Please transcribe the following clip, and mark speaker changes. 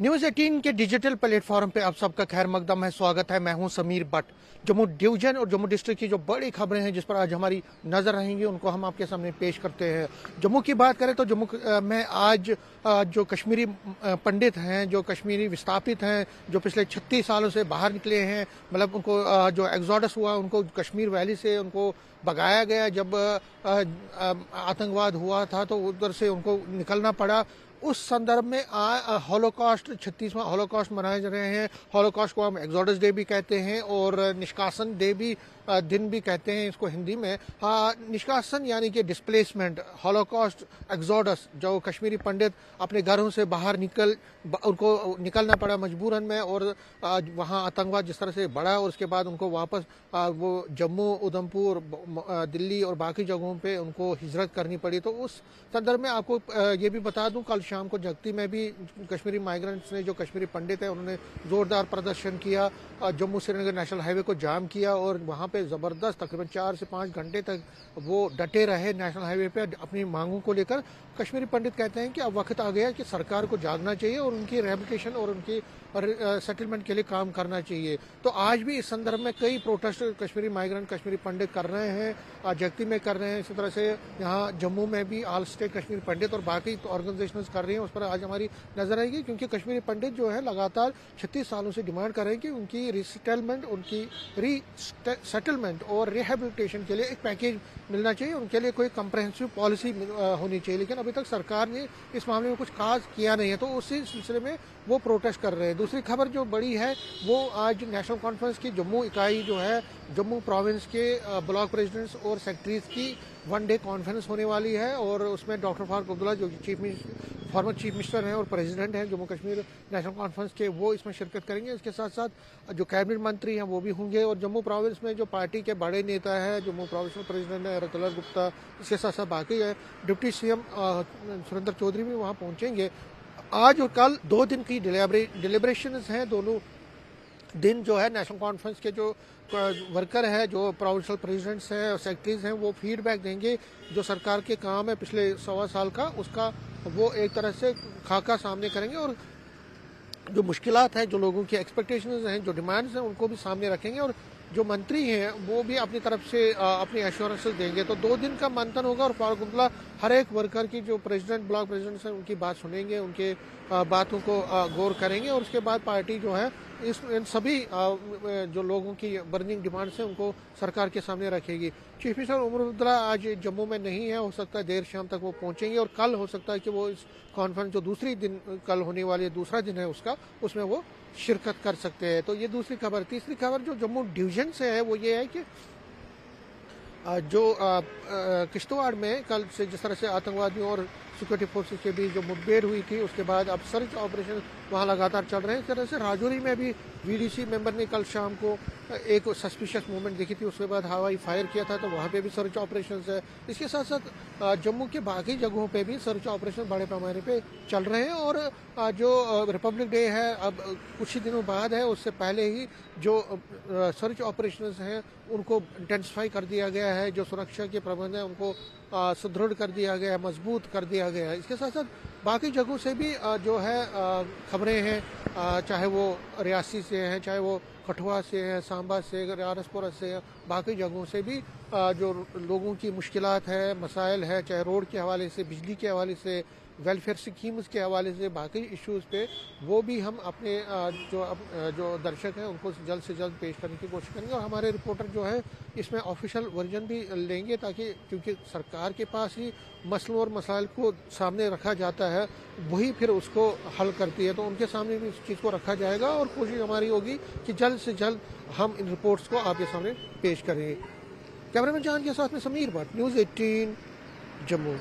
Speaker 1: News 18 के digital platform पे आप सबका खैर मकदम है, स्वागत है। मैं हूं समीर भट्ट। जम्मू डिवीजन और जम्मू डिस्ट्रिक्ट की जो बड़ी खबरें हैं जिस पर आज हमारी नजर रहेंगी उनको हम आपके सामने पेश करते हैं। जम्मू की बात करें तो जम्मू में आज जो कश्मीरी पंडित हैं, जो कश्मीरी विस्थापित हैं, जो पिछले 36 सालों से बाहर निकले हैं, मतलब उनको जो एग्जोडस हुआ, उनको कश्मीर वैली से उनको भगाया गया। जब आतंकवाद हुआ था तो उधर से उनको निकलना पड़ा। उस संदर्भ में हॉलोकॉस्ट 36वां हॉलोकॉस्ट मनाए जा रहे हैं। हॉलोकॉस्ट को हम एग्जोडस डे भी कहते हैं और निष्कासन डे भी दिन भी कहते हैं इसको हिंदी में। निष्कासन यानी कि डिस्प्लेसमेंट, हॉलोकॉस्ट, एग्जोडस, जो कश्मीरी पंडित अपने घरों से बाहर उनको निकलना पड़ा मजबूरन में, और वहाँ आतंकवाद जिस तरह से बढ़ा और उसके बाद उनको वापस वो जम्मू, उधमपुर, दिल्ली और बाकी जगहों पे उनको हिजरत करनी पड़ी। तो उस संदर्भ में आपको ये भी बता दूं, कल शाम को जगती में भी कश्मीरी माइग्रेंट्स ने, जो कश्मीरी पंडित है, उन्होंने जोरदार प्रदर्शन किया। जम्मू श्रीनगर नेशनल हाईवे को जाम किया और वहाँ पे जबरदस्त तकरीबन 4 से 5 घंटे तक वो डटे रहे नेशनल हाईवे पे अपनी मांगों को लेकर। कश्मीरी पंडित कहते हैं कि अब वक्त आ गया कि सरकार को जागना चाहिए और उनकी रिहेबिलिटेशन और उनकी सेटलमेंट के लिए काम करना चाहिए। तो आज भी इस संदर्भ में कई प्रोटेस्ट कश्मीरी माइग्रेंट, कश्मीरी पंडित कर रहे हैं, जगती में कर रहे हैं। इसी तरह से यहाँ जम्मू में भी ऑल स्टेट कश्मीरी पंडित और बाकी ऑर्गेनाइजेशन कर रही हैं। उस पर आज हमारी नजर आएगी, क्योंकि कश्मीरी पंडित जो है लगातार 36 सालों से डिमांड कर रहे हैं कि उनकी रीसेटलमेंट, उनकी रीसेटलमेंट और रिहेबिलिटेशन के लिए एक पैकेज मिलना चाहिए, उनके लिए कोई कंप्रहेंसिव पॉलिसी होनी चाहिए। लेकिन अभी तक सरकार ने इस मामले में कुछ खास किया नहीं है, तो उसी सिलसिले में वो प्रोटेस्ट कर रहे हैं। दूसरी खबर जो बड़ी है वो आज नेशनल कॉन्फ्रेंस की जम्मू इकाई जो है, जम्मू प्रोविंस के ब्लॉक प्रेसिडेंट्स और सेक्रेटरीज की 1 डे कॉन्फ्रेंस होने वाली है, और उसमें डॉक्टर फारूक अब्दुल्ला जो फॉर्मर चीफ मिनिस्टर हैं और प्रेसिडेंट हैं जम्मू कश्मीर नेशनल कॉन्फ्रेंस के, वो इसमें शिरकत करेंगे। इसके साथ साथ जो कैबिनेट मंत्री हैं वो भी होंगे, और जम्मू प्रोविंस में जो पार्टी के बड़े नेता है, जम्मू प्रोविंशनल प्रेसिडेंट है रतुलर गुप्ता, इसके साथ साथ बाकी है डिप्टी सीएम सुरेंद्र चौधरी भी वहाँ पहुँचेंगे। आज और कल 2 दिन की डिलिब्रेशन हैं। दोनों दिन जो है नेशनल कॉन्फ्रेंस के जो वर्कर है, जो प्रोविंशियल प्रेसिडेंट्स हैं और सेक्रेटरीज हैं, वो फीडबैक देंगे जो सरकार के काम है पिछले 1.25 साल का, उसका वो एक तरह से खाका सामने करेंगे, और जो मुश्किलात हैं, जो लोगों की एक्सपेक्टेशंस हैं, जो डिमांड्स हैं, उनको भी सामने रखेंगे, और जो मंत्री हैं वो भी अपनी तरफ से अपनी एश्योरेंसेस देंगे। तो 2 दिन का मंथन होगा, और फारूक अब्दुल्ला हर एक वर्कर की, जो प्रेसिडेंट, ब्लॉक प्रेसिडेंट्स हैं, उनकी बात सुनेंगे, उनके बातों को गौर करेंगे, और उसके बाद पार्टी जो है इन सभी जो लोगों की बर्निंग डिमांड्स हैं उनको सरकार के सामने रखेगी। चीफ मिनिस्टर उमर अब्दुल्ला आज जम्मू में नहीं है, हो सकता है देर शाम तक वो पहुंचेंगे, और कल हो सकता है कि वो इस कॉन्फ्रेंस जो दूसरी दिन कल होने वाली दूसरा दिन है उसका, उसमें वो शिरकत कर सकते हैं। तो ये दूसरी खबर। तीसरी खबर जो जम्मू डिवीजन से है वो ये है कि जो किश्तवाड़ में कल से जिस तरह से आतंकवादियों और सिक्योरिटी फोर्सेस के बीच जो मुठभेड़ हुई थी, उसके बाद अब सर्च ऑपरेशन वहाँ लगातार चल रहे हैं। इस तरह से राजौरी में भी वीडीसी मेंबर ने कल शाम को एक सस्पिशियस मूवमेंट देखी थी, उसके बाद हवाई फायर किया था, तो वहाँ पे भी सर्च ऑपरेशन है। इसके साथ साथ जम्मू के बाकी जगहों पे भी सर्च ऑपरेशन बड़े पैमाने पे चल रहे हैं, और जो रिपब्लिक डे है अब कुछ ही दिनों बाद है, उससे पहले ही जो सर्च ऑपरेशन हैं उनको इंटेंसिफाई कर दिया गया है, जो सुरक्षा के प्रबंध हैं उनको सुदृढ़ कर दिया गया है, मजबूत कर दिया गया है। इसके साथ साथ बाकी जगहों से भी जो है खबरें हैं, चाहे वो रियासी से हैं, चाहे वो कठुआ से है, सांबा से, राजपुरा से, बाकी जगहों से भी जो लोगों की मुश्किलात है, मसाइल है, चाहे रोड के हवाले से, बिजली के हवाले से, वेलफेयर स्कीम्स के हवाले से, बाकी इश्यूज़ पे वो भी हम अपने जो दर्शक हैं उनको जल्द से जल्द पेश करने की कोशिश करेंगे, और हमारे रिपोर्टर जो है इसमें ऑफिशियल वर्जन भी लेंगे, ताकि क्योंकि सरकार के पास ही मसलों और मसाइल को सामने रखा जाता है, वही फिर उसको हल करती है, तो उनके सामने भी इस चीज़ को रखा जाएगा, और कोशिश हमारी होगी कि जल्द से जल्द हम इन रिपोर्ट्स को आपके सामने पेश करेंगे। कैमरामैन जान के साथ में समीर भट्ट, न्यूज़ 18 जम्मू।